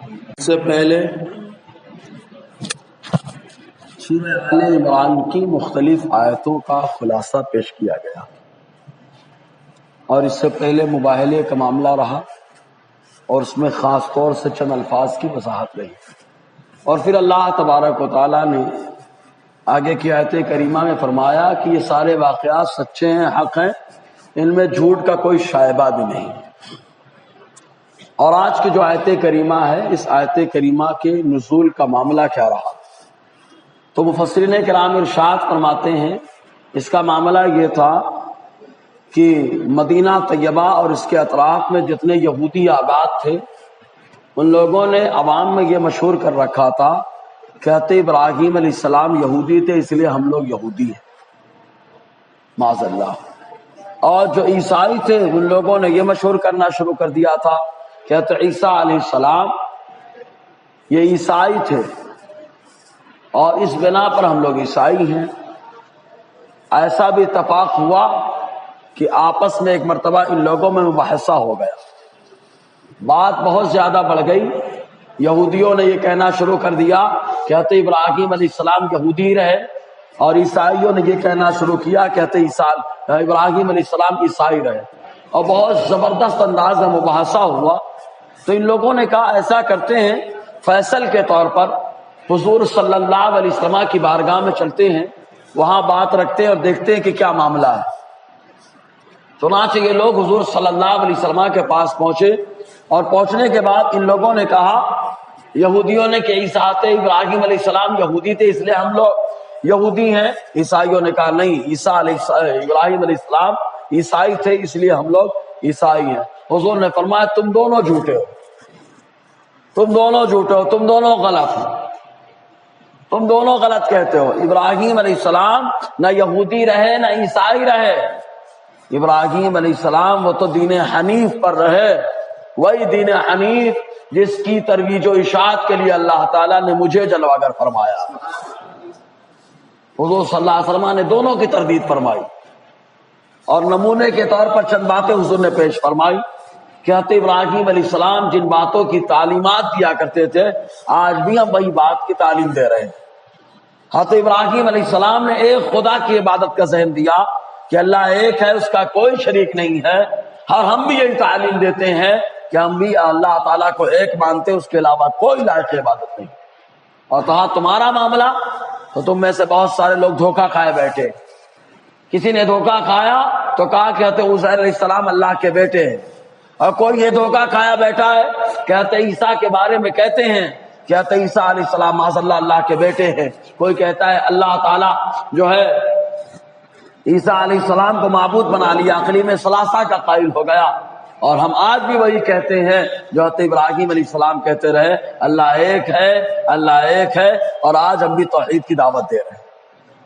اس سے پہلے سورہ آل عمران کی مختلف آیتوں کا خلاصہ پیش کیا گیا اور اس سے پہلے مباہلے کا معاملہ رہا اور اس میں خاص طور سے چند الفاظ کی وضاحت رہی اور پھر اللہ تبارک و تعالیٰ نے آگے کی آیت کریمہ میں فرمایا کہ یہ سارے واقعات سچے ہیں، حق ہیں، ان میں جھوٹ کا کوئی شائبہ بھی نہیں۔ اور آج کی جو آیت کریمہ ہے، اس آیت کریمہ کے نزول کا معاملہ کیا رہا؟ تو مفسرین کرام ارشاد فرماتے ہیں اس کا معاملہ یہ تھا کہ مدینہ طیبہ اور اس کے اطراف میں جتنے یہودی آباد تھے ان لوگوں نے عوام میں یہ مشہور کر رکھا تھا، کہتے ابراہیم علیہ السلام یہودی تھے اس لیے ہم لوگ یہودی ہیں، معاذ اللہ۔ اور جو عیسائی تھے ان لوگوں نے یہ مشہور کرنا شروع کر دیا تھا، کہتے عیسیٰ علیہ السلام یہ عیسائی تھے اور اس بنا پر ہم لوگ عیسائی ہیں۔ ایسا بھی اتفاق ہوا کہ آپس میں ایک مرتبہ ان لوگوں میں مباحثہ ہو گیا، بات بہت زیادہ بڑھ گئی۔ یہودیوں نے یہ کہنا شروع کر دیا، کہتے ابراہیم علیہ السلام یہودی رہے، اور عیسائیوں نے یہ کہنا شروع کیا، کہتے ابراہیم علیہ السلام عیسائی رہے، اور بہت زبردست انداز میں مباحثہ ہوا۔ تو ان لوگوں نے کہا ایسا کرتے ہیں، فیصل کے طور پر حضور صلی اللہ علیہ وسلم کی بارگاہ میں چلتے ہیں، وہاں بات رکھتے ہیں اور دیکھتے ہیں کہ کیا معاملہ ہے۔ چنانچہ یہ لوگ حضور صلی اللہ علیہ وسلم کے پاس پہنچے، اور پہنچنے کے بعد ان لوگوں نے کہا، یہودیوں نے کہ عیسیٰ ابراہیم علیہ السلام یہودی تھے اس لیے ہم لوگ یہودی ہیں۔ عیسائیوں نے کہا نہیں، ابراہیم علیہ السلام عیسائی تھے اس لیے ہم لوگ عیسائی ہیں۔ حضور نے فرمایا تم دونوں جھوٹے ہو، تم دونوں جھوٹے ہو، تم دونوں غلط ہو، تم دونوں غلط کہتے ہو۔ ابراہیم علیہ السلام نہ یہودی رہے نہ عیسائی رہے، ابراہیم علیہ السلام وہ تو دین حنیف پر رہے، وہی دین حنیف جس کی ترویج و اشاعت کے لیے اللہ تعالیٰ نے مجھے جلوگر فرمایا۔ حضور صلی اللہ علیہ وسلم نے دونوں کی تردید فرمائی، اور نمونے کے طور پر چند باتیں حضور نے پیش فرمائی۔ کہتے ابراہیم علیہ السلام جن باتوں کی تعلیمات دیا کرتے تھے آج بھی ہم وہی بات کی تعلیم دے رہے ہیں۔ حضرت ابراہیم علیہ السلام نے ایک خدا کی عبادت کا ذہن دیا کہ اللہ ایک ہے، اس کا کوئی شریک نہیں ہے، اور ہم بھی یہی تعلیم دیتے ہیں کہ ہم بھی اللہ تعالیٰ کو ایک مانتے، اس کے علاوہ کوئی لائق عبادت نہیں۔ اور کہا تمہارا معاملہ تو تم میں سے بہت سارے لوگ دھوکہ کھائے بیٹھے، کسی نے دھوکہ کھایا تو کہا کہتے عزیر علیہ السلام اللہ کے بیٹے ہیں، اور کوئی یہ دھوکہ کھایا بیٹھا ہے کہتے عیسیٰ کے بارے میں کہتے ہیں، کہتے عیسیٰ علیہ السلام معاذ اللہ اللہ کے بیٹے ہیں۔ کوئی کہتا ہے اللہ تعالیٰ جو ہے عیسیٰ علیہ السلام کو معبود بنا لیا، اقلیم ثلاثہ کا قائل ہو گیا۔ اور ہم آج بھی وہی کہتے ہیں جو حضرت ابراہیم علیہ السلام کہتے رہے، اللہ ایک ہے، اللہ ایک ہے، اور آج ہم بھی توحید کی دعوت دے رہے ہیں۔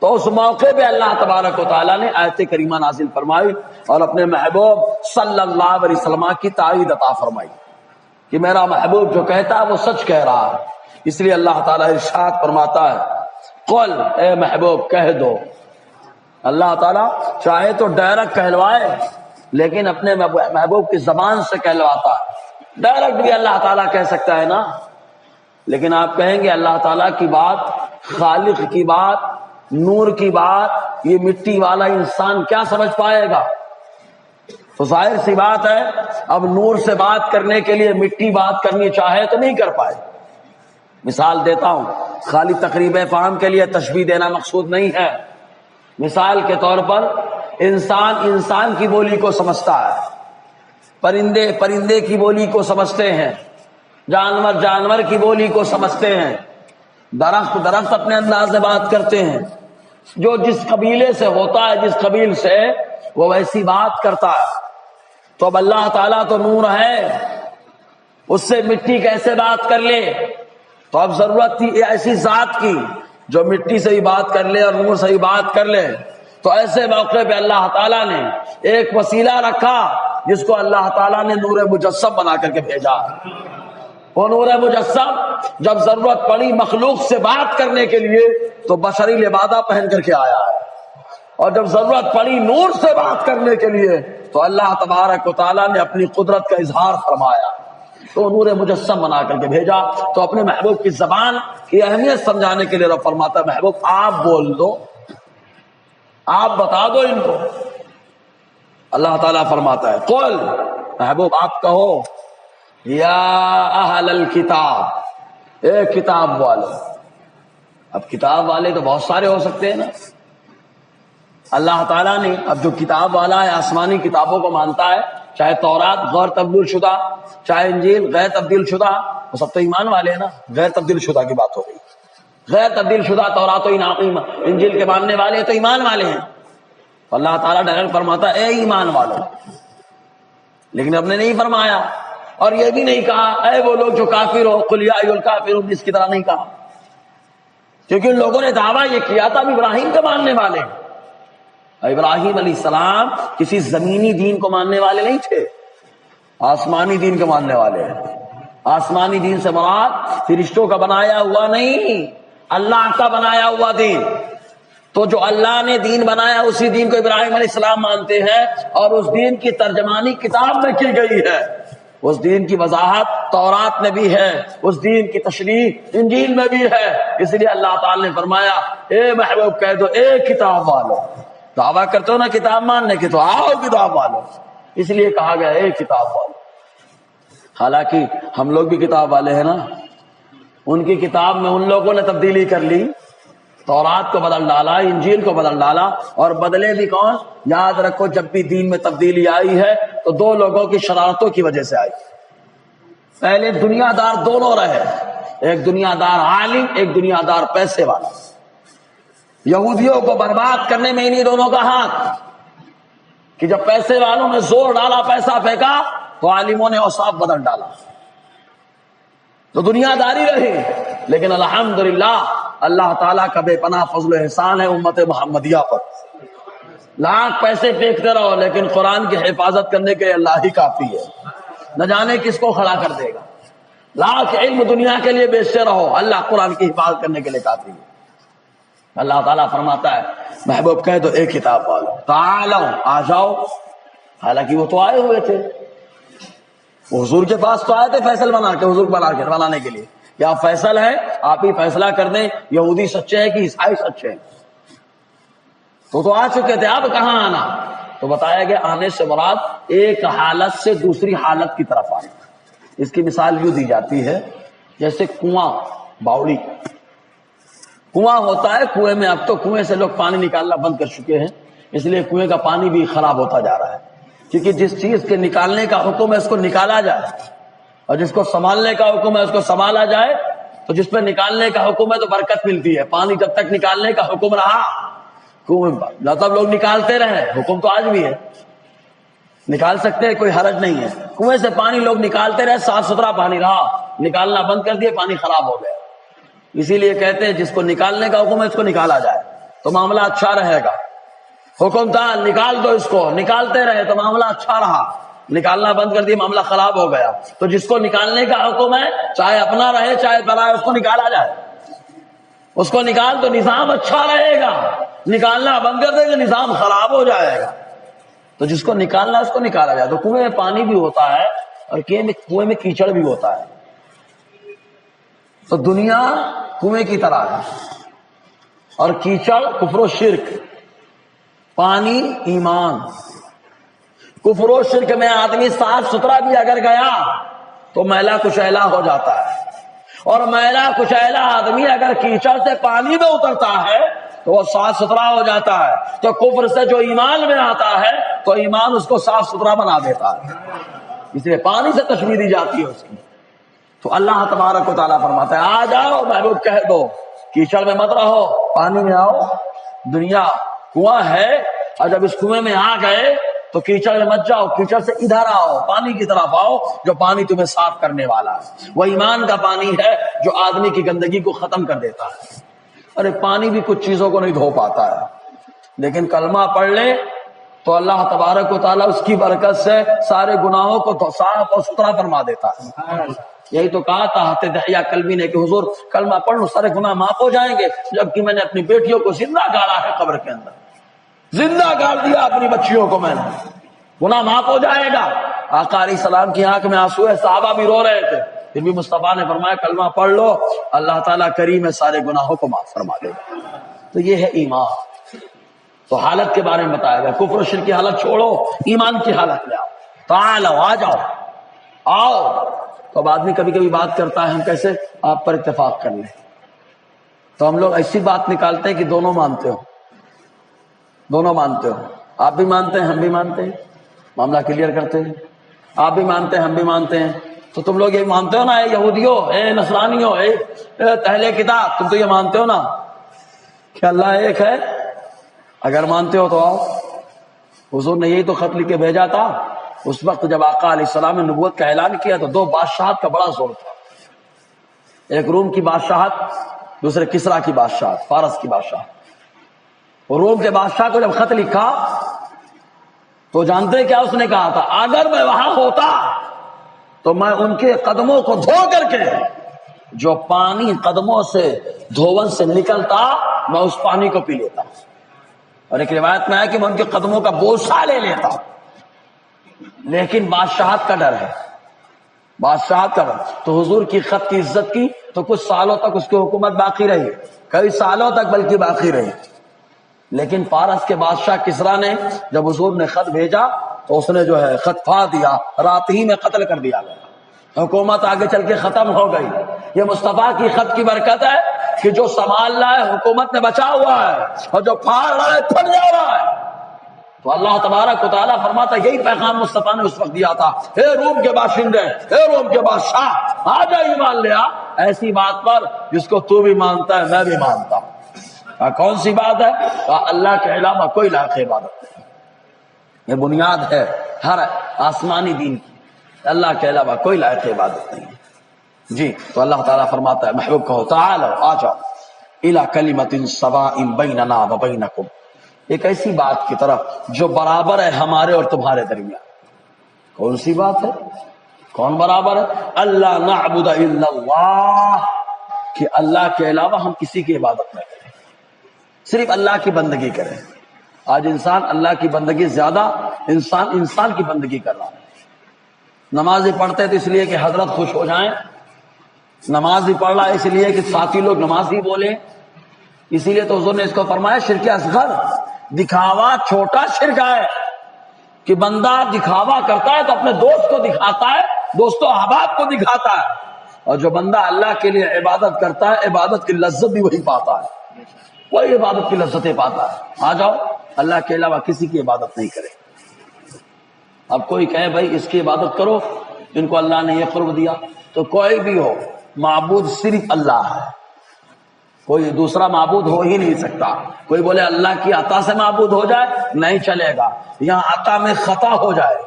تو اس موقع پہ اللہ تبارک و تعالیٰ نے آیت کریمہ نازل فرمائی اور اپنے محبوب صلی اللہ علیہ وسلم کی تائید عطا فرمائی کہ میرا محبوب جو کہتا ہے وہ سچ کہہ رہا ہے۔ اس لیے اللہ تعالیٰ ارشاد فرماتا ہے، قل اے محبوب کہہ دو۔ اللہ تعالیٰ چاہے تو ڈائریکٹ کہلوائے لیکن اپنے محبوب کی زبان سے کہلواتا ہے، ڈائریکٹ بھی اللہ تعالیٰ کہہ سکتا ہے نا، لیکن آپ کہیں گے اللہ تعالیٰ کی بات، خالق کی بات، نور کی بات یہ مٹی والا انسان کیا سمجھ پائے گا؟ تو ظاہر سی بات ہے اب نور سے بات کرنے کے لیے مٹی بات کرنی چاہے تو نہیں کر پائے۔ مثال دیتا ہوں، خالی تقریب فہم کے لیے تشبیہ دینا مقصود نہیں ہے۔ مثال کے طور پر انسان کی بولی کو سمجھتا ہے، پرندے کی بولی کو سمجھتے ہیں، جانور کی بولی کو سمجھتے ہیں، درخت اپنے انداز سے بات کرتے ہیں، جو جس قبیلے سے ہوتا ہے، جس قبیل سے وہ ویسی بات کرتا ہے۔ تو اب اللہ تعالیٰ تو نور ہے، اس سے مٹی کیسے بات کر لے؟ تو اب ضرورت تھی ایسی ذات کی جو مٹی سے بھی بات کر لے اور نور سے بھی بات کر لے۔ تو ایسے موقع پہ اللہ تعالیٰ نے ایک وسیلہ رکھا جس کو اللہ تعالیٰ نے نور مجسم بنا کر کے بھیجا۔ وہ نور مجسم جب ضرورت پڑی مخلوق سے بات کرنے کے لیے تو بشری لبادہ پہن کر کے آیا ہے، اور جب ضرورت پڑی نور سے بات کرنے کے لیے تو اللہ تبارک و تعالیٰ نے اپنی قدرت کا اظہار فرمایا۔ تو نور مجسم بنا کر کے بھیجا. تو اپنے محبوب کی زبان کی اہمیت سمجھانے کے لیے رب فرماتا ہے محبوب آپ بول دو، آپ بتا دو ان کو. اللہ تعالیٰ فرماتا ہے قل، محبوب آپ کہو یا اہل الکتاب، اے کتاب والو. اب کتاب والے تو بہت سارے ہو سکتے ہیں نا. اللہ تعالیٰ نے اب جو کتاب والا ہے آسمانی کتابوں کو مانتا ہے، چاہے تورات غیر تبدیل شدہ، چاہے انجیل غیر تبدیل شدہ، وہ سب تو ایمان والے ہیں نا. غیر تبدیل شدہ کی بات ہو گئی. غیر تبدیل شدہ تورات و انجیل کے ماننے والے تو ایمان والے ہیں. اللہ تعالیٰ ڈائریکٹ فرماتا ہے اے ایمان والو. لیکن اب نے نہیں فرمایا، اور یہ بھی نہیں کہا اے وہ لوگ جو کافر ہو، قل یا ایھا الکافرون، اس کی طرح نہیں کہا. کیونکہ ان لوگوں نے دعویٰ یہ کیا تھا ابراہیم کے ماننے والے. ابراہیم علیہ السلام کسی زمینی دین کو ماننے والے نہیں تھے، آسمانی دین کو ماننے والے ہیں. آسمانی دین سے مراد فرشتوں کا بنایا ہوا نہیں، اللہ کا بنایا ہوا دین. تو جو اللہ نے دین بنایا اسی دین کو ابراہیم علیہ السلام مانتے ہیں، اور اس دین کی ترجمانی کتاب میں کی گئی ہے. اس دین کی وضاحت تورات میں بھی ہے، اس دین کی تشریح انجیل میں بھی ہے. اس لیے اللہ تعالی نے فرمایا اے محبوب کہہ دو اے کتاب والو. دعویٰ کرتے ہو نا کتاب ماننے کے، تو آؤ کتاب والو. اس لیے کہا گیا اے کتاب والو. حالانکہ ہم لوگ بھی کتاب والے ہیں نا. ان کی کتاب میں ان لوگوں نے تبدیلی کر لی، تورات کو بدل ڈالا، انجیل کو بدل ڈالا. اور بدلے بھی کون؟ یاد رکھو جب بھی دین میں تبدیلی آئی ہے تو دو لوگوں کی شرارتوں کی وجہ سے آئی. پہلے دنیا دار دونوں رہے، ایک دنیا دار عالم، ایک دنیا دار پیسے والا. یہودیوں کو برباد کرنے میں انہی دونوں کا ہاتھ، کہ جب پیسے والوں نے زور ڈالا، پیسہ پھینکا، تو عالموں نے اوصاف بدل ڈالا. تو دنیا داری رہی. لیکن الحمدللہ اللہ تعالیٰ کا بے پناہ فضل و احسان ہے امت محمدیہ پر. لاکھ پیسے پھینکتے رہو لیکن قرآن کی حفاظت کرنے کے اللہ ہی کافی ہے. نہ جانے کس کو کھڑا کر دے گا. لاکھ علم دنیا کے لیے بیچتے رہو، اللہ قرآن کی حفاظت کرنے کے لیے کافی ہے. اللہ تعالیٰ فرماتا ہے محبوب کہہ دو اے کتاب والو تعالو، آ جاؤ. حالانکہ وہ تو آئے ہوئے تھے، حضور کے پاس تو آئے تھے فیصل بنا کے، حضور بنانے کے لیے. یا فیصل ہے، آپ ہی فیصلہ کر دیں یہودی سچے ہیں کہ عیسائی سچے ہیں. تو آ چکے تھے، اب کہاں آنا؟ تو بتایا گیا آنے سے مراد ایک حالت سے دوسری حالت کی طرف آنا. اس کی مثال یوں دی جاتی ہے جیسے کنواں، باوڑی. کنواں ہوتا ہے، کنویں میں اب تو کنویں سے لوگ پانی نکالنا بند کر چکے ہیں، اس لیے کنویں کا پانی بھی خراب ہوتا جا رہا ہے. کیونکہ جس چیز کے نکالنے کا حکم ہے اس کو نکالا جائے، اور جس کو سنبھالنے کا حکم ہے اس کو سنبھالا جائے. تو جس پہ نکالنے کا حکم ہے تو برکت ملتی ہے. پانی جب تک نکالنے کا حکم رہا، مطلب لوگ نکالتے رہے، حکم تو آج بھی ہے، نکال سکتے ہیں، کوئی حرج نہیں ہے. کنویں سے پانی لوگ نکالتے رہے، صاف ستھرا پانی رہا، نکالنا بند کر دیے، پانی خراب ہو گیا. اسی لیے کہتے ہیں جس کو نکالنے کا حکم ہے اس کو نکالا جائے تو معاملہ اچھا رہے گا. حکم تھا نکال دو اس کو، نکالتے رہے تو معاملہ اچھا رہا، نکالنا بند کر دیا معاملہ خراب ہو گیا. تو جس کو نکالنے کا حکم ہے چاہے اپنا رہے چاہے پرایا، اس کو نکالا جائے. اس کو نکال تو نظام اچھا رہے گا، نکالنا بند کر دے گا نظام خراب ہو جائے گا. تو جس کو نکالنا اس کو نکالا جائے. تو کنویں میں پانی بھی ہوتا ہے اور کنویں میں کیچڑ بھی ہوتا ہے. تو دنیا کنویں کی طرح ہے، اور کیچڑ کفر و شرک، پانی ایمان. کفر و شرک میں آدمی صاف ستھرا بھی اگر گیا تو میلا کچیلا ہو جاتا ہے، اور میلا کچیلا آدمی اگر کیچڑ سے پانی میں اترتا ہے تو وہ صاف ستھرا ہو جاتا ہے. تو کفر سے جو ایمان میں آتا ہے تو ایمان اس کو صاف ستھرا بنا دیتا ہے، اس لیے پانی سے تشبیہ دی جاتی ہے اس کی. تو اللہ تبارک و تعالیٰ فرماتا ہے آ جاؤ محبوب کہہ دو، کیچڑ میں مت رہو، پانی میں آؤ. دنیا کنواں ہے، اور جب اس کنویں میں آ گئے تو کیچڑ میں مت جاؤ، کیچڑ سے ادھر آؤ، پانی کی طرف آؤ جو پانی تمہیں صاف کرنے والا ہے. وہ ایمان کا پانی ہے جو آدمی کی گندگی کو ختم کر دیتا ہے. ارے پانی بھی کچھ چیزوں کو نہیں دھو پاتا ہے، لیکن کلمہ پڑھ لے تو اللہ تبارک و تعالیٰ اس کی برکت سے سارے گناہوں کو صاف اور ستھرا فرما دیتا ہے. یہی تو کہا تھا حضرت دحیہ کلبی نے کہ حضور کلمہ پڑھ لو سارے گناہ معاف ہو جائیں گے. جبکہ میں نے اپنی بیٹیوں کو زندہ گاڑا ہے قبر کے اندر، زندہ گاڑ دیا اپنی بچیوں کو میں نے، گناہ معاف ہو جائے گا. آقا علیہ السلام کی آنکھ میں آنسو ہے، صحابہ بھی رو رہے تھے، پھر بھی مصطفیٰ نے فرمایا کلمہ پڑھ لو، اللہ تعالیٰ کریم ہے، سارے گناہوں کو معاف فرما دے گا۔ تو یہ ہے ایمان۔ تو حالت کے بارے میں بتایا گیا، کفر و شرک کی حالت چھوڑو، ایمان کی حالت میں آؤ، تعالوا آ جاؤ، آؤ۔ تو اب آدمی کبھی کبھی بات کرتا ہے، ہم کیسے آپ پر اتفاق کر لیں، تو ہم لوگ ایسی بات نکالتے ہیں کہ دونوں مانتے ہو، دونوں مانتے ہو، آپ بھی مانتے ہیں ہم بھی مانتے ہیں، معاملہ کلیئر کرتے ہیں، آپ بھی مانتے ہیں ہم بھی مانتے ہیں۔ تو تم لوگ یہ مانتے ہو نا، اے یہودیو، اے نصرانیو، اے اہل کتاب، تم تو یہ مانتے ہو نا کہ اللہ ایک ہے؟ اگر مانتے ہو تو آؤ۔ حضور نے یہی تو خط لکھ کے بھیجا تھا اس وقت جب آقا علیہ السلام نے نبوت کا اعلان کیا تو دو بادشاہت کا بڑا زور تھا، ایک روم کی بادشاہت، دوسرے کسرا کی بادشاہت، فارس کی بادشاہت۔ اور روم کے بادشاہ کو جب خط لکھا تو جانتے کیا اس نے کہا تھا؟ اگر میں وہاں ہوتا تو میں ان کے قدموں کو دھو کر کے، جو پانی قدموں سے دھون سے نکلتا، میں اس پانی کو پی لیتا۔ اور ایک روایت میں ہے کہ میں ان کے قدموں کا بوسہ لے لیتا، لیکن بادشاہت کا ڈر ہے، بادشاہت کا ڈر۔ تو حضور کی خط کی عزت کی تو کچھ سالوں تک اس کی حکومت باقی رہی، کئی سالوں تک بلکہ باقی رہی۔ لیکن فارس کے بادشاہ کسرا نے جب حضور نے خط بھیجا تو اس نے جو ہے خط پھاڑ دیا، رات ہی میں قتل کر دیا گیا، حکومت آگے چل کے ختم ہو گئی۔ یہ مصطفیٰ کی خط کی برکت ہے کہ جو سنبھال رہا ہے حکومت نے بچا ہوا ہے، اور جو پھاڑ رہا ہے پھٹ جا رہا ہے۔ تو اللہ تبارک و تعالیٰ فرماتا یہی پیغام مصطفیٰ نے اس وقت دیا تھا، اے روم کے باشندے، اے روم کے بادشاہ، آ جا ایمان لیا ایسی بات پر جس کو تو بھی مانتا ہے میں بھی مانتا ہوں۔ کون سی بات ہے؟ اللہ کے علاوہ کوئی لائق عبادت نہیں، یہ بنیاد ہے ہر آسمانی دین کی، اللہ کے علاوہ کوئی لائق عبادت نہیں ہے۔ جی تو اللہ تعالیٰ فرماتا ہے محبوب کہو تعالوا آ جاؤ الی کلمۃ سواء بیننا و بینکم، ایک ایسی بات کی طرف جو برابر ہے ہمارے اور تمہارے درمیان۔ کون سی بات ہے؟ کون برابر ہے؟ اللہ نعبد الا اللہ، کہ اللہ کے علاوہ ہم کسی کی عبادت نہ کریں، صرف اللہ کی بندگی کریں۔ آج انسان اللہ کی بندگی زیادہ انسان کی بندگی کر رہا ہے۔ نماز ہی پڑھتے تو اس لیے کہ حضرت خوش ہو جائیں، نماز ہی پڑھ رہا ہے اس لیے کہ ساتھی لوگ نماز ہی بولیں، اسی لیے تو حضور نے اس کو فرمایا شرک اصغر، دکھاوا چھوٹا شرک ہے، کہ بندہ دکھاوا کرتا ہے تو اپنے دوست کو دکھاتا ہے، دوست و احباب کو دکھاتا ہے، اور جو بندہ اللہ کے لیے عبادت کرتا ہے عبادت کی لذت بھی وہی پاتا ہے، وہی عبادت کی لذتیں پاتا ہے۔ آ جاؤ اللہ کے علاوہ کسی کی عبادت نہیں کرے۔ اب کوئی کہے بھائی اس کی عبادت کرو، ان کو اللہ نے یہ قرب دیا، تو کوئی بھی ہو معبود صرف اللہ ہے، کوئی دوسرا معبود ہو ہی نہیں سکتا۔ کوئی بولے اللہ کی عطا سے معبود ہو جائے، نہیں چلے گا، یہاں عطا میں خطا ہو جائے،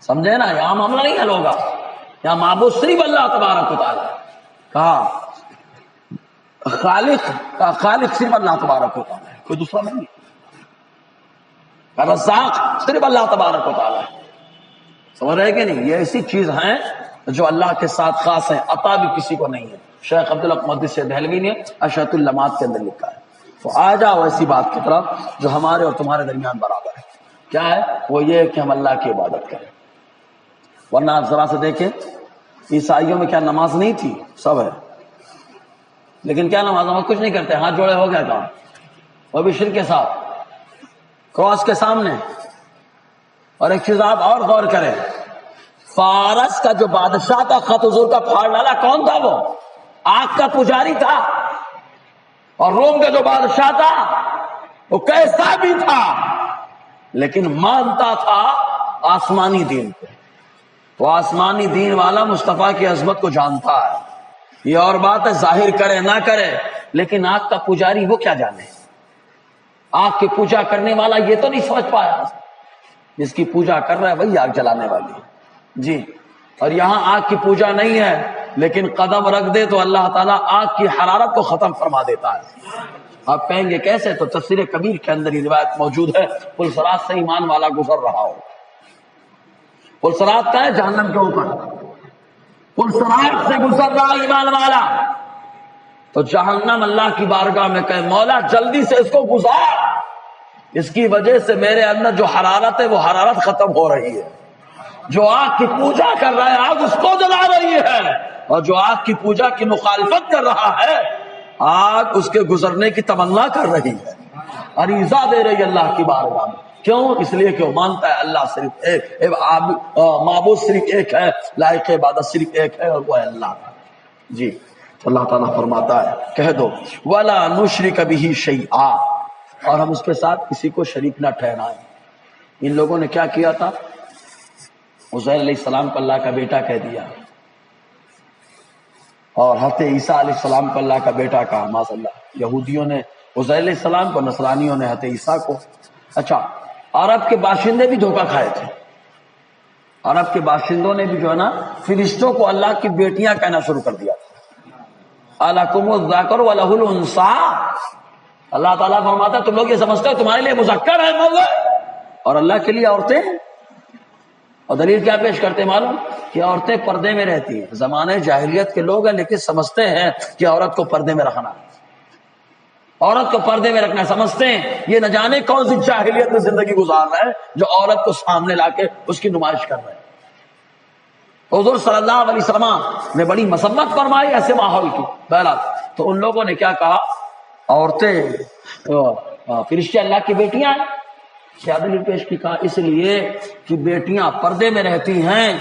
سمجھے نا، یہاں معاملہ نہیں حل ہوگا، یہاں معبود صرف اللہ تبارک و تعالیٰ۔ کہا خالق صرف اللہ تبارک و تعالیٰ ہے، کوئی دوسرا نہیں، رزاق صرف اللہ تبارک و تعالیٰ ہے، سمجھ رہے کہ نہیں؟ یہ ایسی چیز ہیں جو اللہ کے ساتھ خاص ہیں، عطا بھی کسی کو نہیں ہے۔ شیخ عبدالحق محدث دہلوی نے اشرۃ اللمات کے اندر لکھا ہے۔ تو آ جاؤ ایسی بات کی طرف جو ہمارے اور تمہارے درمیان برابر ہے۔ کیا ہے وہ؟ یہ کہ ہم اللہ کی عبادت کریں۔ ورنہ آپ ذرا سے دیکھیں عیسائیوں میں کیا نماز نہیں تھی؟ سب ہے، لیکن کیا نماز کچھ نہیں کرتے، ہاتھ جوڑے ہو گیا کام، وہ بھی شرک کے ساتھ، کراس کے سامنے۔ اور ایک چیز آپ اور غور کریں، فارس کا جو بادشاہ تھا خط حضور کا پھاڑ ڈالا، کون تھا وہ؟ آگ کا پجاری تھا۔ اور روم کا جو بادشاہ تھا وہ کیسا بھی تھا لیکن مانتا تھا آسمانی دین کو۔ تو آسمانی دین والا مصطفیٰ کی عظمت کو جانتا ہے۔ یہ اور بات ہے ظاہر کرے نہ کرے، لیکن آگ کا پجاری وہ کیا جانے؟ آگ کی پوجا کرنے والا یہ تو نہیں سمجھ پایا، جس کی پوجا کر رہا ہے وہی آگ جلانے والی ہے۔ جی، اور یہاں آگ کی پوجا نہیں ہے، لیکن قدم رکھ دے تو اللہ تعالیٰ آگ کی حرارت کو ختم فرما دیتا ہے۔ آپ کہیں گے کیسے؟ تو تفسیر کبیر کے اندر یہ روایت موجود ہے، پلسرات سے ایمان والا گزر رہا ہو۔ پلسرات کا ہے جہنم کے اوپر، پلسرات سے گزر رہا ایمان والا، تو جہنم اللہ کی بارگاہ میں کہے مولا جلدی سے اس کو گزار، اس کی وجہ سے میرے اندر جو حرارت ہے وہ حرارت ختم ہو رہی ہے۔ جو آگ کی پوجا کر رہا ہے آگ اس کو جلا رہی ہے، اور جو آگ کی پوجا کی مخالفت کر رہا ہے آگ اس کے گزرنے کی تمنا کر رہی ہے، عریضہ دے رہی ہے اللہ کی بارگاہ میں۔ کیوں؟ اس لیے کہ وہ مانتا ہے اللہ صرف ایک، معبود صرف ایک ہے، لائق عبادت صرف ایک ہے، اور وہ ہے اللہ۔ جی تو اللہ تعالیٰ فرماتا ہے کہہ دو وَلَا نُشْرِكَ بِهِ شَيْئًا، اور ہم اس کے ساتھ کسی کو شریک نہ ٹھہرائیں۔ ان لوگوں نے کیا کیا تھا؟ عزیر علیہ السلام کو اللہ کا بیٹا کہہ دیا، اور حضرت عیسیٰ علیہ السلام کو اللہ کا بیٹا کہا، معاذ اللہ۔ یہودیوں نے عزیر علیہ السلام کو، نصرانیوں نے حضرت عیسیٰ کو۔ اچھا، عرب کے باشندے بھی دھوکہ کھائے تھے، عرب کے باشندوں نے بھی جو ہے نا فرشتوں کو اللہ کی بیٹیاں کہنا شروع کر دیا تھا۔ الکم الذکر ولہ الانثی، اللہ تعالیٰ فرماتا ہے تم لوگ یہ سمجھتے ہو تمہارے لیے مذکر ہے موضوع اور اللہ کے لیے عورتیں، اور دلیل کیا پیش کرتے ہیں معلوم؟ کہ عورتیں پردے میں رہتی ہیں۔ زمانے جاہلیت کے لوگ ہیں لیکن سمجھتے ہیں کہ عورت کو پردے میں رکھنا، عورت کو پردے میں رکھنا سمجھتے ہیں، یہ نہ جانے کون سی جاہلیت میں زندگی گزار رہا ہے جو عورت کو سامنے لا کے اس کی نمائش کر رہے ہیں۔ حضور صلی اللہ علیہ وسلم نے بڑی مذمت فرمائی ایسے ماحول کی۔ بہرحال تو ان لوگوں نے کیا کہا؟ عورتیں فرشتے اللہ کی بیٹیاں ہیں۔ کیا دلیل پیش کی؟ کہا اس لیے کہ بیٹیاں پردے میں رہتی ہیں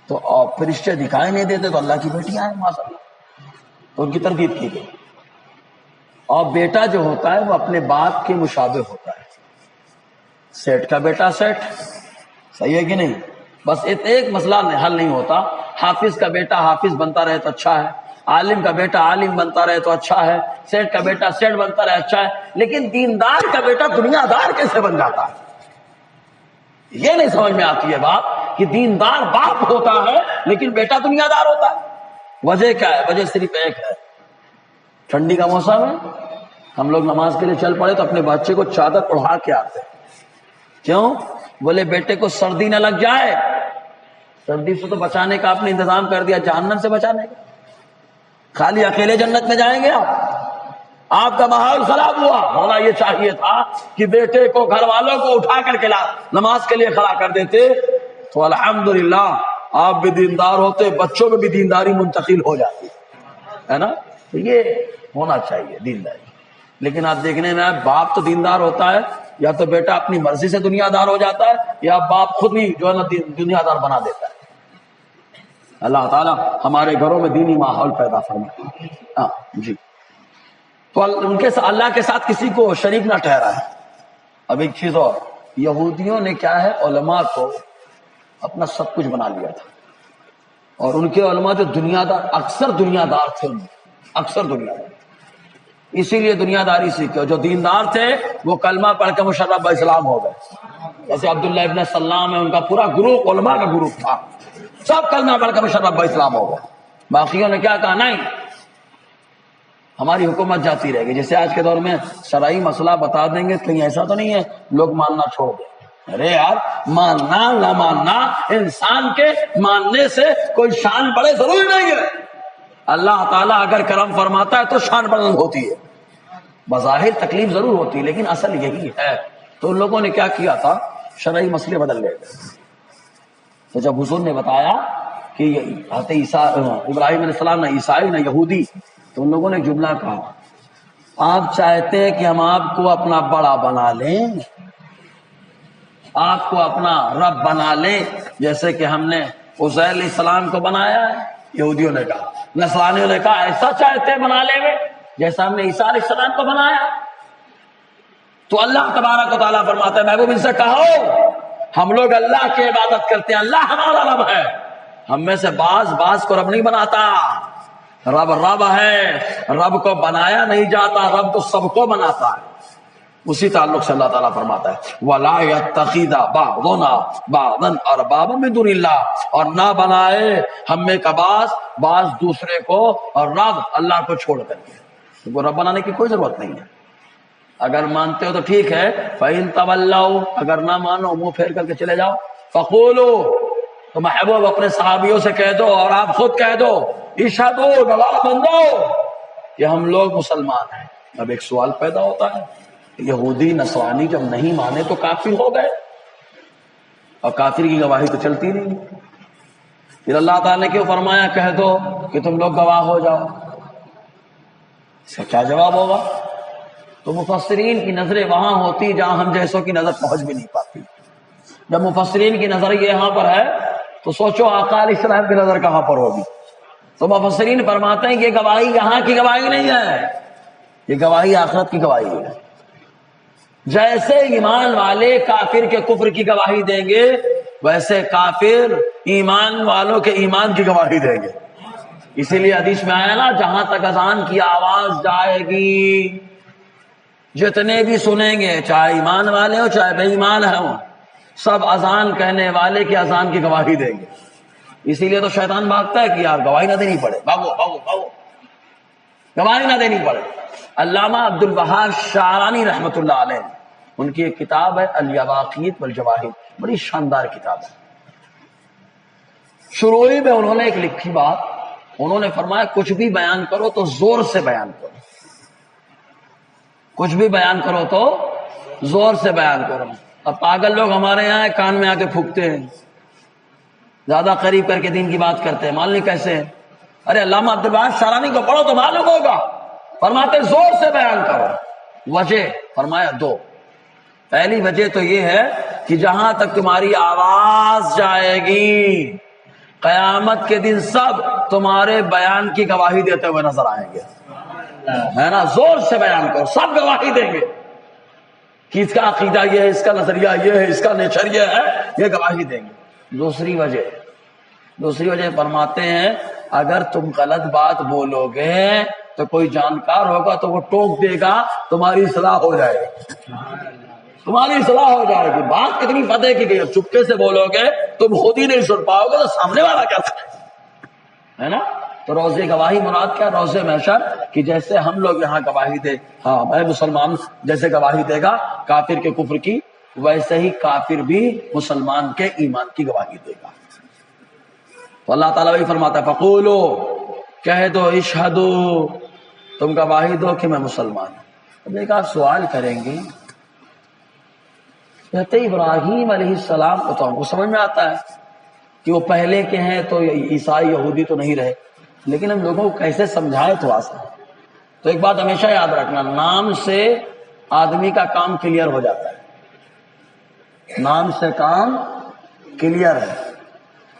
تو فرشتے دکھائی نہیں دیتے تو اللہ کی بیٹیاں ہیں، ماشاء اللہ، تو ان کی تردید کی گئی۔ اور بیٹا جو ہوتا ہے وہ اپنے باپ کے مشابہ ہوتا ہے، سیٹ کا بیٹا سیٹ، صحیح ہے کہ نہیں؟ بس ایک مسئلہ حل نہیں ہوتا، حافظ کا بیٹا حافظ بنتا رہے تو اچھا ہے، عالم کا بیٹا عالم بنتا رہے تو اچھا ہے، سیٹ کا بیٹا سیٹ بنتا رہے اچھا ہے، لیکن دیندار کا بیٹا دنیا دار کیسے بن جاتا ہے؟ یہ نہیں سمجھ میں آتی ہے بات کہ دیندار باپ ہوتا ہے لیکن بیٹا دنیا دار ہوتا ہے۔ وجہ کیا ہے؟ وجہ صرف ایک ہے، ٹھنڈی کا موسم ہے، ہم لوگ نماز کے لیے چل پڑے تو اپنے بچے کو چادر اڑا کے آتے ہیں۔ کیوں؟ بولے بیٹے کو سردی نہ لگ جائے، سردی سے تو بچانے کا آپ نے انتظام کر دیا، جہنم سے بچانے کا؟ خالی اکیلے جنت میں جائیں گے آپ کا ماحول خراب ہوا۔ ہونا یہ چاہیے تھا کہ بیٹے کو گھر والوں کو اٹھا کر کے نماز کے لیے کھڑا کر دیتے تو الحمدللہ آپ بھی دیندار ہوتے، بچوں میں بھی دینداری منتقل ہو جاتی ہے نا۔ تو یہ ہونا چاہیے دینداری، لیکن آپ دیکھنے میں باپ تو دیندار ہوتا ہے، یا تو بیٹا اپنی مرضی سے دنیا دار ہو جاتا ہے یا باپ خود ہی جو ہے نا دنیا دار بنا دیتا ہے۔ اللہ تعالیٰ ہمارے گھروں میں دینی ماحول پیدا فرمائے۔ جی تو ان کے اللہ کے ساتھ کسی کو شریک نہ ٹھہرا ہے۔ اب ایک چیز اور، یہودیوں نے کیا ہے علماء کو اپنا سب کچھ بنا لیا تھا، اور ان کے علماء جو دنیا دار، اکثر دنیا دار تھے، ان میں اکثر دنیا دار، اسی لیے دنیا داری سیکھے۔ جو دیندار تھے وہ کلمہ پڑھ کے مشرف اسلام ہو گئے، جیسے عبداللہ ابن سلام ہے، ان کا پورا گروپ علماء کا گروپ تھا، سب کلمہ پڑھ کے مشرف اسلام ہو گئے۔ باقیوں نے کیا کہا؟ نہیں ہماری حکومت جاتی رہے گی، جیسے آج کے دور میں شرعی مسئلہ بتا دیں گے کہیں ایسا تو نہیں ہے لوگ ماننا چھوڑ دیں۔ ارے یار، ماننا نہ ماننا انسان کے ماننے سے کوئی شان بڑے ضروری نہیں ہے۔ اللہ تعالیٰ اگر کرم فرماتا ہے تو شان بلند ہوتی ہے، بظاہر تکلیف ضرور ہوتی ہے لیکن اصل یہی ہے۔ تو ان لوگوں نے کیا کیا تھا؟ شرعی مسئلے بدل لے گئے۔ تو جب حضور نے بتایا کہ حضرت عیسیٰ ابراہیم علیہ السلام نہ عیسائی نہ یہودی، تو ان لوگوں نے جملہ کہا آپ چاہتے ہیں کہ ہم آپ کو اپنا بڑا بنا لیں، آپ کو اپنا رب بنا لیں، جیسے کہ ہم نے عزیر علیہ السلام کو بنایا ہے؟ یہودیوں نے کہا، نصرانیوں نے کہا ایسا چاہتے ہیں بنا لیں گے جیسا ہم نے عیسیٰ علیہ السلام کو بنایا۔ تو اللہ تبارک و تعالیٰ فرماتا ہے محبوب ان سے کہو ہم لوگ اللہ کی عبادت کرتے ہیں، اللہ ہمارا رب ہے، ہم میں سے بعض کو رب نہیں بناتا، رب رب ہے، رب کو بنایا نہیں جاتا، رب تو سب کو بناتا ہے۔ اسی تعلق سے اللہ تعالیٰ فرماتا ہے وَلَا يَتَّخِذَ بَعْضُنَا بَعْضًا أَرْبَابًا مِن دُونِ اللَّهِ، اور نہ بنائے ہم میں کا بعض دوسرے کو اور رب اللہ کو چھوڑ کر کے۔ وہ رب بنانے کی کوئی ضرورت نہیں ہے، اگر مانتے ہو تو ٹھیک ہے، فَإِن تَوَلَّوْا، اگر نہ مانو منہ پھیر کر کے چلے جاؤ، فَقُولُوا، تو محبوب اپنے صحابیوں سے کہہ دو اور آپ خود کہہ دو، اشہدوا، گواہ بن دو کہ ہم لوگ مسلمان ہیں۔ اب ایک سوال پیدا ہوتا ہے، یہودی نصرانی جب نہیں مانے تو کافر ہو گئے؟ اور کافر کی گواہی تو چلتی نہیں. پھر اللہ تعالیٰ نے کیوں فرمایا کہہ دو کہ تم لوگ گواہ ہو جاؤ؟ اس کا کیا جواب ہوگا؟ تو مفسرین کی نظریں وہاں ہوتی جہاں ہم جیسوں کی نظر پہنچ بھی نہیں پاتی. جب مفسرین کی نظر یہاں پر ہے تو سوچو آقا علیہ السلام کی نظر کہاں پر ہوگی. تو مفسرین فرماتے ہیں کہ یہ گواہی یہاں کی گواہی نہیں ہے، یہ گواہی آخرت کی گواہی ہے. جیسے ایمان والے کافر کے کفر کی گواہی دیں گے ویسے کافر ایمان والوں کے ایمان کی گواہی دیں گے. اسی لیے حدیث میں آیا نا، جہاں تک اذان کی آواز جائے گی جتنے بھی سنیں گے، چاہے ایمان والے ہو چاہے بے ایمان ہوں، سب اذان کہنے والے کی اذان کی گواہی دیں گے. اسی لیے تو شیطان بھاگتا ہے کہ یار گواہی نہ دینی پڑے، بھاگو بھاگو بھاگو، گواہی نہ دینی پڑے. علامہ عبد الوہاب شعرانی رحمۃ اللہ علیہ، ان کی ایک کتاب ہے الیواقیت والجواہر، بڑی شاندار کتاب ہے. شروعی میں انہوں نے ایک لکھی بات، انہوں نے فرمایا کچھ بھی بیان کرو تو زور سے بیان کرو، کچھ بھی بیان کرو تو زور سے بیان کرو. اب پاگل لوگ ہمارے یہاں کان میں آ کے پھونکتے ہیں، زیادہ قریب کر کے دین کی بات کرتے ہیں. معلوم کیسے؟ ارے علامہ عبد الوہاب شعرانی کو پڑھو تو معلوم ہوگا. فرماتے زور سے بیان کرو. وجہ فرمایا دو. پہلی وجہ تو یہ ہے کہ جہاں تک تمہاری آواز جائے گی قیامت کے دن سب تمہارے بیان کی گواہی دیتے ہوئے نظر آئیں گے، ہے نا. زور سے بیان کرو، سب گواہی دیں گے کہ اس کا عقیدہ یہ ہے، اس کا نظریہ یہ ہے، اس کا نیچر یہ ہے، یہ گواہی دیں گے. دوسری وجہ فرماتے ہیں اگر تم غلط بات بولو گے تو کوئی جانکار ہوگا تو وہ ٹوک دے گا، تمہاری اصلاح ہو جائے گی، تمہاری اصلاح ہو جائے گی. بات کتنی پتہ کی گئی، اب چپکے سے بولو گے تم خود ہی نہیں سن پاؤ گے تو سامنے والا کیا سنے، ہے نا. تو روز گواہی مراد کیا؟ روز محشر کہ جیسے ہم لوگ یہاں گواہی دے، ہاں میں مسلمان جیسے گواہی دے گا کافر کے کفر کی، ویسے ہی کافر بھی مسلمان کے ایمان کی گواہی دے گا. تو اللہ تعالیٰ بھی فرماتا ہے فقولو، کہہ دو، اشہدو، تم گواہی دو کہ میں مسلمان ہوں. اب ایک آپ سوال کریں گے، کہتے ابراہیم علیہ السلام کو تو ہم کو سمجھ میں آتا ہے کہ وہ پہلے کے ہیں تو عیسائی یہودی تو نہیں رہے، لیکن ہم لوگوں کو کیسے سمجھائے تو آسان. تو ایک بات ہمیشہ یاد رکھنا، نام سے آدمی کا کام کلیئر ہو جاتا ہے. نام سے کام کلیئر ہے.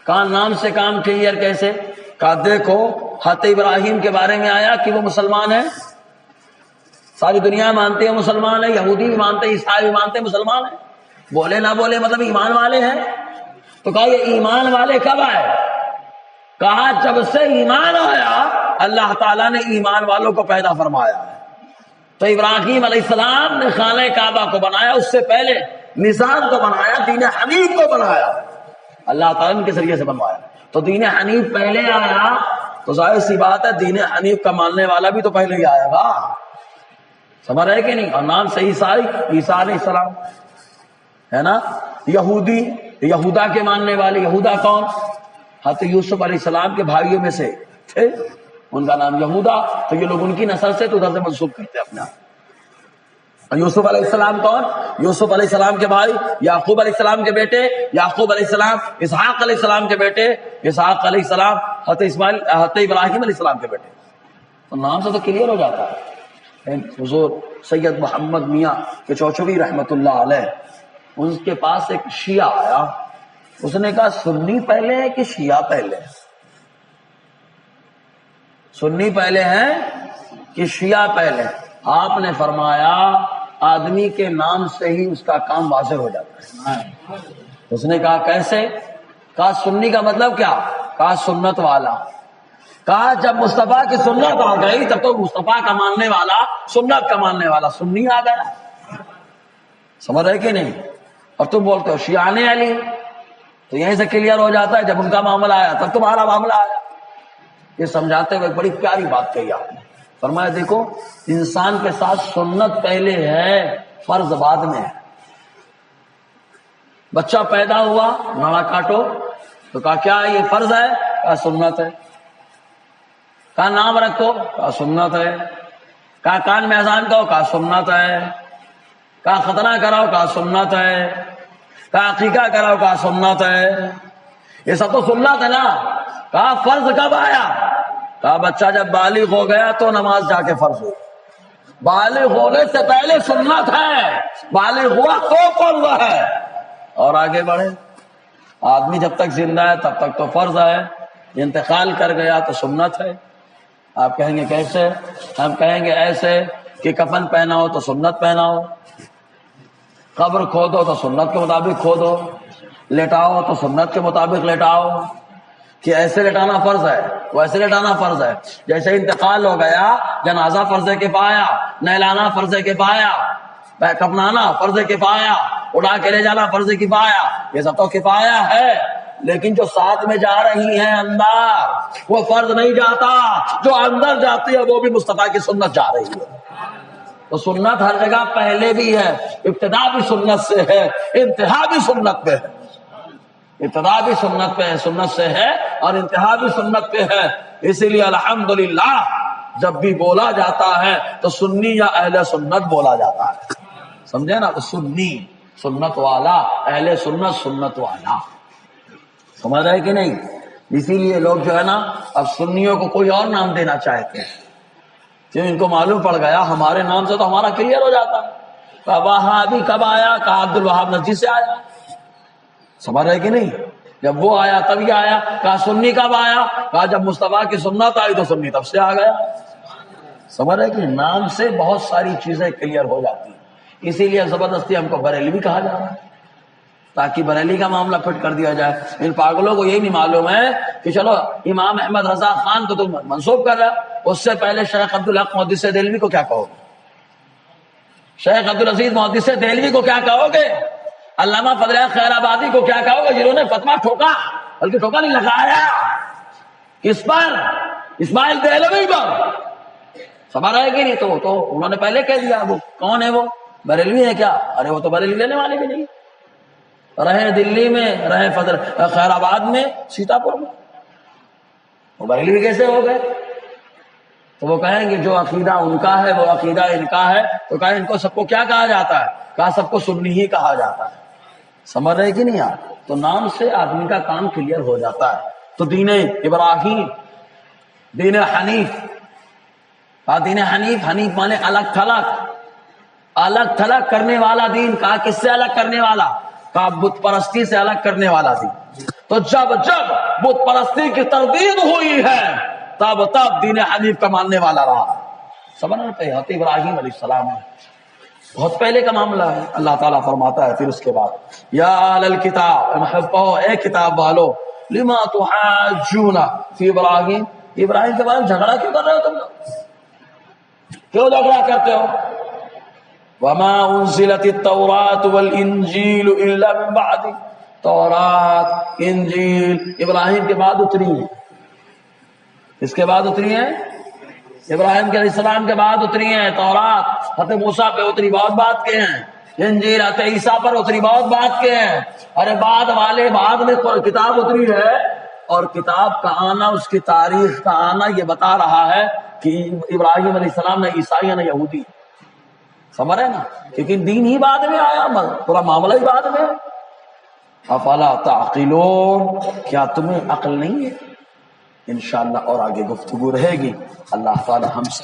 کہاں نام سے کام کلیئر کیسے؟ کہا دیکھو حضرت ابراہیم کے بارے میں آیا کہ وہ مسلمان ہے، ساری دنیا مانتے ہیں مسلمان ہے، یہودی بھی مانتے ہیں، عیسائی بھی مانتے ہیں مسلمان ہے. بولے نہ بولے مطلب ایمان والے ہیں. تو کہا یہ ایمان والے کب آئے؟ کہا جب سے ایمان آیا اللہ تعالیٰ نے ایمان والوں کو پیدا فرمایا ہے. تو ابراہیم علیہ السلام نے خانہ کعبہ کو بنایا، اس سے پہلے نظام کو بنایا، دین حنیف کو بنایا، اللہ تعالیٰ کے ذریعے سے بنوایا. تو دین حنیف پہلے آیا تو ظاہر سی بات ہے دین حنیف کا ماننے والا بھی تو پہلے ہی آئے گا، سمجھ رہے کہ نہیں. اور نام سے عیسائی، عیسیٰ علیہ السلام ہے نا. یہودی، یہودا کے ماننے والے، یہودا کون؟ حضرت یوسف علیہ السلام کے بھائیوں میں سے تھے، ان کا نام یہودا. تو یہ لوگ ان کی نسل سے تو ادھر سے منسوب کرتے اپنے آپ. یوسف علیہ السلام کون؟ یوسف علیہ السلام کے بھائی، یعقوب علیہ السلام کے بیٹے، یعقوب علیہ السلام اسحاق علیہ السلام کے بیٹے، اسحاق علیہ السلام حضرت اسماعیل، حضرت ابراہیم علیہ السلام کے بیٹے. تو نام سے تو کلیئر ہو جاتا ہے. حضور سید محمد میاں کے چوچوی رحمت اللہ علیہ، ان کے پاس ایک شیعہ آیا، اس نے کہا سنی پہلے ہے کہ شیعہ پہلے ہے؟ سنی پہلے ہے کہ شیعہ پہلے؟ آپ نے فرمایا آدمی کے نام سے ہی اس کا کام واضح ہو جاتا ہے. اس نے کہا کیسے؟ کہا سنی کا مطلب کیا؟ کہا سنت والا. کہا جب مصطفیٰ کی سنت آ گئی تب تو مصطفیٰ کا ماننے والا، سنت کا ماننے والا سنی آ گیا. سمجھ رہے کہ نہیں؟ اور تم بولتے ہو شیعہ علی، تو یہیں سے کلیئر ہو جاتا ہے جب ان کا معاملہ آیا تب تمہارا معاملہ آیا. یہ سمجھاتے ہوئے بڑی پیاری بات کہی آپ نے. فرمایا دیکھو انسان کے ساتھ سنت پہلے ہے، فرض بعد میں ہے. بچہ پیدا ہوا، ناڑا کاٹو، تو کہا کیا یہ فرض ہے؟ کہا سنت ہے. کہا نام رکھو، کہا سنت ہے. کہا کان میں اذان کہو، کہا سنت ہے. کہا ختنہ کراؤ، کہا سنت ہے. کہا عقیقہ کراؤ، کہا سنت ہے۔ یہ سب تو سنت ہے نا۔ کہا فرض کب آیا؟ کہا بچہ جب بالغ ہو گیا تو نماز جا کے فرض ہوئی۔ بالغ ہونے سے پہلے سنت ہے، بالغ ہوا تو فرض ہے۔ اور آگے بڑھے، آدمی جب تک زندہ ہے تب تک تو فرض ہے، انتقال کر گیا تو سنت ہے۔ آپ کہیں گے کیسے؟ ہم کہیں گے ایسے کہ کفن پہناؤ تو سنت پہناؤ، قبر کھودو تو سنت کے مطابق کھودو، لٹاؤ تو سنت کے مطابق لٹاؤ۔ کہ ایسے لٹانا فرض ہے، ویسے لٹانا فرض ہے۔ جیسے انتقال ہو گیا، جنازہ فرض کفایہ، نہلانا فرض کفایہ، کفنانا فرض کفایہ، اڑا کے لے جانا فرض کفایہ، یہ سب تو کفایہ ہے۔ لیکن جو ساتھ میں جا رہی ہیں اندر وہ فرض نہیں جاتا، جو اندر جاتی ہے وہ بھی مصطفیٰ کی سنت جا رہی ہے۔ تو سنت ہر جگہ پہلے بھی ہے، ابتدا بھی سنت سے ہے، انتہا بھی سنت پہ ہے۔ ابتدا بھی سنت پہ ہے، سنت سے ہے، اور انتہا بھی سنت پہ ہے۔ اسی لیے الحمدللہ جب بھی بولا جاتا ہے تو سنی یا اہل سنت بولا جاتا ہے، سمجھے نا؟ تو سنی سنت والا، اہل سنت سنت والا، سمجھ رہے کہ نہیں؟ اسی لیے لوگ جو ہے نا اب سنیوں کو کوئی اور نام دینا چاہتے ہیں، کیوں؟ ان کو معلوم پڑ گیا ہمارے نام سے تو ہمارا کلیئر ہو جاتا ہے۔ وہابی کب آیا؟ کہا عبد الوہاب نجدی سے آیا، سمجھ رہے کہ نہیں؟ جب وہ آیا تب یہ آیا۔ کہا سنی کب آیا؟ کہا جب مصطفیٰ کی سنت آئی تو سنی تب سے آ گیا، سمجھ رہے کہ نام سے بہت ساری چیزیں کلیئر ہو جاتی ہیں۔ اسی لیے زبردستی ہم کو بریلوی کہا جا رہا ہے، تاکہ بریلی کا معاملہ فٹ کر دیا جائے۔ ان پاگلوں کو یہی نہیں معلوم ہے کہ چلو امام احمد رضا خان کو تم منسوب کر رہے، اس سے پہلے شیخ عبدالحق محدث دہلوی کو کیا کہو گے؟ شیخ عبدالعزیز محدث دہلوی کو کیا کہو گے؟ علامہ فضل خیر آبادی کو کیا کہو گے جنہوں نے فتویٰ ٹھوکا، بلکہ ٹھوکا نہیں لگایا، کس پر؟ اسماعیل دہلوی پر، سمجھ رہے کہ نہیں؟ تو انہوں نے پہلے کہہ دیا وہ کون ہے، وہ بریلوی ہے کیا؟ ارے وہ تو بریلوی لینے والے بھی نہیں، رہے دلی میں، رہے فضل خیر آباد میں، سیتاپور میں، وہ بریلوی کیسے ہو گئے؟ تو وہ کہیں گے جو عقیدہ ان کا ہے وہ عقیدہ ان کا ہے، تو کہیں ان کو سب کو کیا کہا جاتا ہے؟ کہا سب کو سنی ہی کہا جاتا ہے، سمجھ رہے کہ نہیں آپ؟ تو نام سے آدمی کا کام کلیئر ہو جاتا ہے۔ تو دین ابراہیم، دین حنیف، دین حنیف، حنیف مانے الگ تھلگ، الگ تھلگ کرنے والا دین۔ کہا کس سے الگ کرنے والا؟ کہا بت پرستی سے الگ کرنے والا دین۔ تو جب جب بت پرستی کی تردید ہوئی ہے تب تب دین حنیف کا ماننے والا رہا، سمجھنا پہ حضرت ابراہیم علیہ السلام ہے، بہت پہلے کا معاملہ ہے۔ اللہ تعالیٰ فرماتا ہے پھر اس کے بعد یا اہل الکتاب، اے کتاب والو، لما تحاجون فی ابراہیم، ابراہیم کے بارے میں جھگڑا کیوں کر رہے ہو تم لوگ؟ کیوں جھگڑا کرتے ہو؟ وما انزلت التوراۃ والانجیل الا من بعد، تورات انجیل ابراہیم کے بعد اتری ہیں، اس کے بعد اتری ہیں، ابراہیم کے علیہ السلام کے بعد اتری ہیں۔ تورات حضرت موسیٰ پہ اتری، بہت بات کے ہیں۔ انجیل حضرت عیسیٰ پر اتری، بہت بات کے ہیں۔ ارے بعد والے بعد میں کتاب اتری ہے، اور کتاب کا آنا، اس کی تاریخ کا آنا یہ بتا رہا ہے کہ ابراہیم علیہ السلام نہ عیسائی نہ یہودی، سمجھ رہے نا؟ کیونکہ دین ہی بعد میں آیا، پورا معاملہ ہی بعد میں۔ افلا تعقلون، کیا تمہیں عقل نہیں ہے؟ انشاءاللہ اور آگے گفتگو رہے گی۔ اللہ تعالی ہم سے